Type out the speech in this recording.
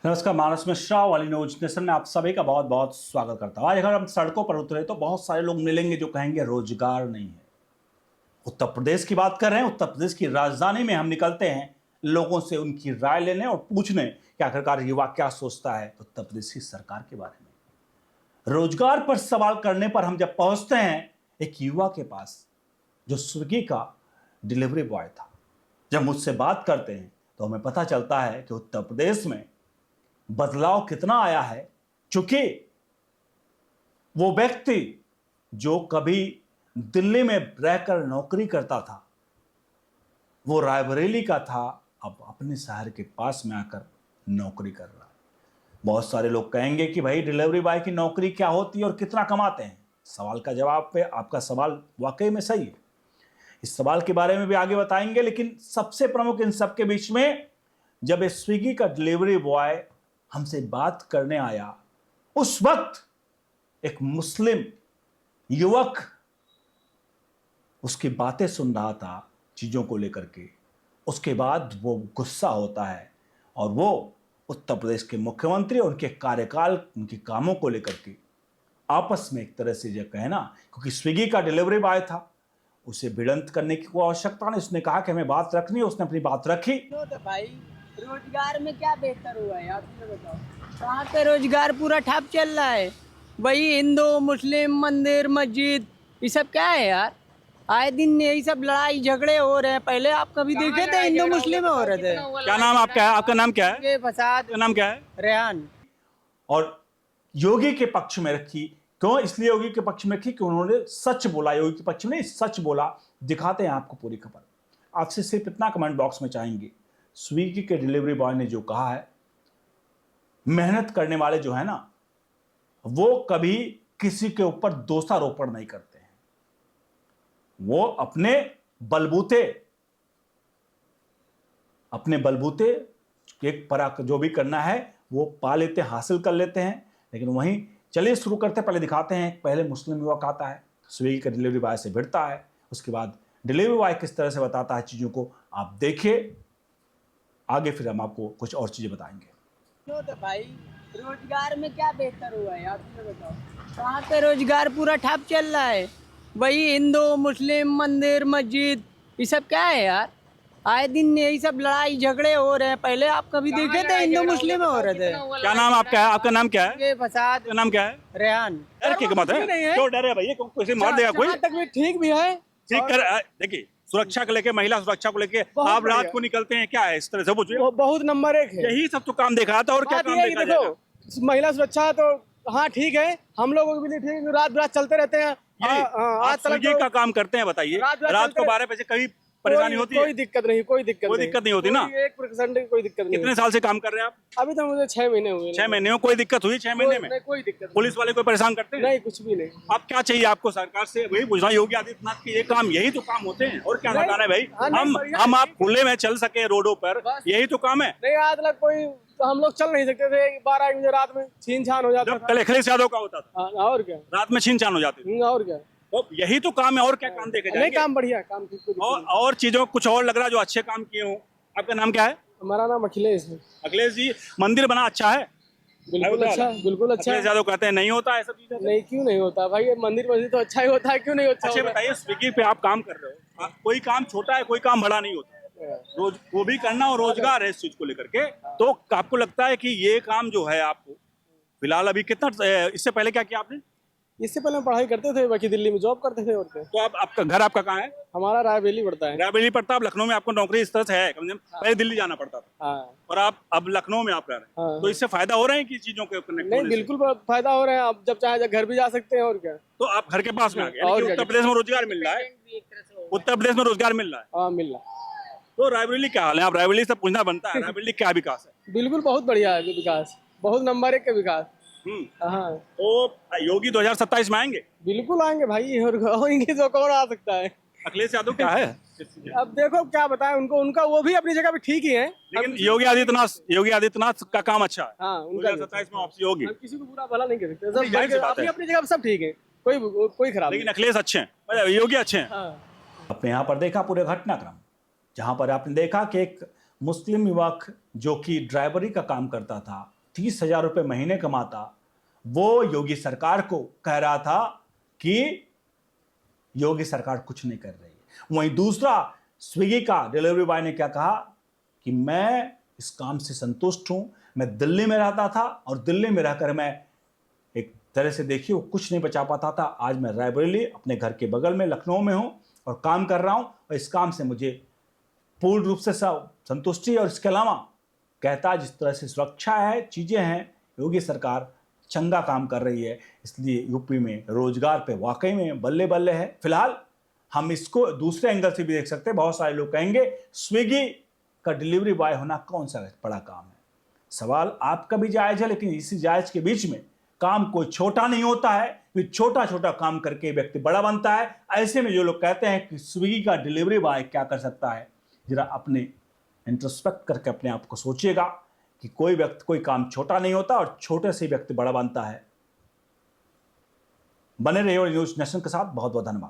नमस्कार, मानस मिश्रा वाली news nation में आप सभी का बहुत बहुत स्वागत करता हूँ। आज अगर हम सड़कों पर उतरे तो बहुत सारे लोग मिलेंगे जो कहेंगे रोजगार नहीं है। उत्तर प्रदेश की बात कर रहे हैं। उत्तर प्रदेश की राजधानी में हम निकलते हैं लोगों से उनकी राय लेने और पूछने कि आखिरकार युवा क्या सोचता है उत्तर प्रदेश की सरकार के बारे में। रोजगार पर सवाल करने पर हम जब पहुंचते हैं एक युवा के पास जो स्विगी का डिलीवरी बॉय था। जब मुझसे बात करते हैं तो हमें पता चलता है कि उत्तर प्रदेश में बदलाव कितना आया है, चूंकि वो व्यक्ति जो कभी दिल्ली में रहकर नौकरी करता था, वो रायबरेली का था, अब अपने शहर के पास में आकर नौकरी कर रहा है। बहुत सारे लोग कहेंगे कि भाई डिलीवरी बॉय की नौकरी क्या होती है और कितना कमाते हैं। सवाल का जवाब पे आपका सवाल वाकई में सही है। इस सवाल के बारे में भी आगे बताएंगे, लेकिन सबसे प्रमुख इन सबके बीच में जब स्विगी का डिलीवरी बॉय हमसे बात करने आया, उस वक्त एक मुस्लिम युवक उसकी बातें सुन रहा था चीजों को लेकर के। उसके बाद वो गुस्सा होता है और वो उत्तर प्रदेश के मुख्यमंत्री और उनके कार्यकाल, उनके कामों को लेकर के आपस में एक तरह से जो कहे ना, क्योंकि स्विगी का डिलीवरी बॉय था, उसे भिड़ंत करने की कोई आवश्यकता नहीं। उसने कहा कि हमें बात रखनी है, उसने अपनी बात रखी। तो भाई रोजगार में क्या बेहतर हुआ है आप मुझे बताओ। कहाँ पे रोजगार पूरा ठप चल रहा है। वही हिंदू मुस्लिम मंदिर मस्जिद ये सब क्या है यार। आए दिन यही सब लड़ाई झगड़े हो रहे हैं। पहले आप कभी देखे थे हिंदू मुस्लिम में हो रहे थे? क्या नाम आपका है? आपका नाम क्या है? ये फसाद। आपका नाम क्या है? रेहान। और योगी के पक्ष में रखी। क्यों? इसलिए योगी के पक्ष में रखी कि उन्होंने सच बोला। योगी के पक्ष में नहीं, सच बोला। दिखाते हैं आपको पूरी खबर। आपसे सिर्फ इतना कमेंट बॉक्स में चाहेंगे, स्विगी के डिलीवरी बॉय ने जो कहा है, मेहनत करने वाले जो है ना, वो कभी किसी के ऊपर दोषारोपण नहीं करते हैं। वो अपने बलबूते एक पराक जो भी करना है वो पा लेते, हासिल कर लेते हैं। लेकिन वहीं चलिए शुरू करते हैं। पहले दिखाते हैं, पहले मुस्लिम युवक आता है, स्विगी के डिलीवरी बॉय से भिड़ता है, उसके बाद डिलीवरी बॉय किस तरह से बताता है चीजों को, आप देखिए। आगे फिर हम आपको कुछ और चीजें बताएंगे। क्यों तो भाई रोजगार में क्या बेहतर हुआ है आप मुझे बताओ। कहाँ पे रोजगार पूरा ठप चल रहा है। वही हिंदू मुस्लिम मंदिर मस्जिद ये सब क्या है यार। आए दिन यही सब लड़ाई झगड़े हो रहे हैं। पहले आप कभी देखे थे हिंदू मुस्लिम में हो रहे थे? क्या नाम आपका है? आपका नाम क्या है? ये फसाद। आपका नाम क्या है? रेहान। डर की मत है, क्यों डर है भैया? कोई मार देगा कोई? तक भी ठीक भी है। ठीक कर। देखिए, सुरक्षा को लेके, महिला सुरक्षा को लेके आप रात को निकलते हैं, क्या है इस तरह से? पूछिए। बहुत नंबर एक है। यही सब तो काम देखा रहा था, और क्या बात काम ये है कि देखा देखो, जाएगा? महिला सुरक्षा तो हाँ ठीक है, हम लोगों के लिए ठीक है, रात रात चलते रहते हैं। आप स्विगी का काम करते हैं, बताइए, रात को 12 बजे कभी परेशानी होती है? कोई दिक्कत नहीं, कोई दिक्कत नहीं होती ना? 1% कोई दिक्कत नहीं। कितने साल से काम कर रहे हैं आप? अभी तो मुझे 6 महीने हुए। 6 महीने में कोई दिक्कत हुई? 6 महीने में नहीं, कोई दिक्कत पुलिस वाले कोई परेशान करते हैं? नहीं, कुछ भी नहीं। आप क्या चाहिए आपको सरकार से? वही पूछना, योगी आदित्यनाथ के ये काम, यही तो काम होते हैं, और क्या बताना है भाई? हम आप खुले में चल सके रोडों पर, यही तो काम है। नहीं, आज तक कोई हम लोग चल नहीं सकते थे। 12-1 बजे रात में छीन छान हो जाता था। कल अखिलेश यादव का होता था, और क्या, रात में छीन छान हो जाती थी। और क्या, तो यही तो काम है, और क्या काम देखे नहीं जाएंगे? काम बढ़िया, काम ठीक। और चीजों कुछ और लग रहा है जो अच्छे काम किए हो। आपका नाम क्या है? हमारा नाम अखिलेश है। अखिलेश जी, मंदिर बना अच्छा है? बिल्कुल अच्छा, बिल्कुल अच्छा। अखिलेश यादव कहते हैं नहीं होता है सब चीजें। नहीं, क्यों नहीं होता भाई? ये मंदिर मस्जिद तो अच्छा ही होता है, क्यों नहीं अच्छा? अच्छा बताइए, स्विगी पे आप काम कर रहे हो, कोई काम छोटा है, कोई काम बड़ा नहीं होता, रोज वो भी करना, और रोजगार है इस चीज को लेकर के। तो आपको लगता है कि ये काम जो है आपको फिलहाल अभी कितना, इससे पहले क्या किया आपने? इससे पहले हम पढ़ाई करते थे, बाकी दिल्ली में जॉब करते थे। और क्या, तो आप, आपका घर आपका कहाँ है? हमारा रायबरेली पड़ता है। रायबरेली पड़ता है। अब लखनऊ में आपको नौकरी इस तरह से है, कम से कम पहले दिल्ली जाना पड़ता था, हाँ, और आप अब लखनऊ में आप रह रहे हैं। हाँ। तो इससे फायदा हो रहे हैं कि चीजों के कनेक्ट नहीं, होने से? बिल्कुल फायदा हो रहा है। आप जब चाहे घर भी जा सकते हैं। और क्या, तो आप घर के पास में आ गए, यानी और कि क्या? उत्तर प्रदेश में रोजगार मिल रहा है। उत्तर प्रदेश में रोजगार मिल रहा है, हाँ मिल रहा। तो रायबरेली क्या हाल है? आप रायबरेली से पूछना बनता है, रायबरेली क्या विकास है? बिल्कुल बहुत बढ़िया है विकास, बहुत नंबर 1 का विकास। हाँ, तो योगी 2027 में आएंगे? बिल्कुल आएंगे भाई, और इनकी तो कौन आ सकता है? अखिलेश यादव क्या है? अब देखो क्या बताएं उनको, उनका वो भी अपनी जगह पे ठीक ही है। लेकिन योगी आदित्यनाथ का काम अच्छा है। हाँ, उनका 2027 में वापसी होगी। हम किसी को बुरा भला नहीं कर सकते, जाहिर सी सब बात है। अपनी जगह पे सब ठीक है, कोई खराब लेकिन अखिलेश अच्छे हैं, मतलब योगी अच्छे हैं। नहीं। हाँ। आपने यहाँ पर देखा पूरे घटनाक्रम, जहां पर आपने देखा कि एक मुस्लिम युवक जो कि ड्राइवरी का काम करता था, 30,000 रुपये महीने कमाता, वो योगी सरकार को कह रहा था कि योगी सरकार कुछ नहीं कर रही है। वहीं दूसरा स्विगी का डिलीवरी बॉय ने क्या कहा कि मैं इस काम से संतुष्ट हूं, मैं दिल्ली में रहता था और दिल्ली में रहकर मैं एक तरह से देखिए वो कुछ नहीं बचा पाता था, आज मैं रायबरेली अपने घर के बगल में लखनऊ में हूं और काम कर रहा हूं और इस काम से मुझे पूर्ण रूप से संतुष्टि। और इसके अलावा कहता जिस तरह से सुरक्षा है, चीज़ें हैं, योगी सरकार चंगा काम कर रही है, इसलिए यूपी में रोजगार पे वाकई में बल्ले बल्ले है। फिलहाल हम इसको दूसरे एंगल से भी देख सकते हैं। बहुत सारे लोग कहेंगे स्विगी का डिलीवरी बॉय होना कौन सा बड़ा काम है। सवाल आपका भी जायज है, लेकिन इसी जायज के बीच में काम कोई छोटा नहीं होता है, फिर छोटा छोटा काम करके व्यक्ति बड़ा बनता है। ऐसे में जो लोग कहते हैं कि स्विगी का डिलीवरी बॉय क्या कर सकता है, जरा अपने इंट्रोस्पेक्ट करके अपने आप को सोचिएगा कि कोई व्यक्ति कोई काम छोटा नहीं होता और छोटे से व्यक्ति बड़ा बनता है। बने रहिए न्यूज़ नेशन के साथ। बहुत बहुत धन्यवाद।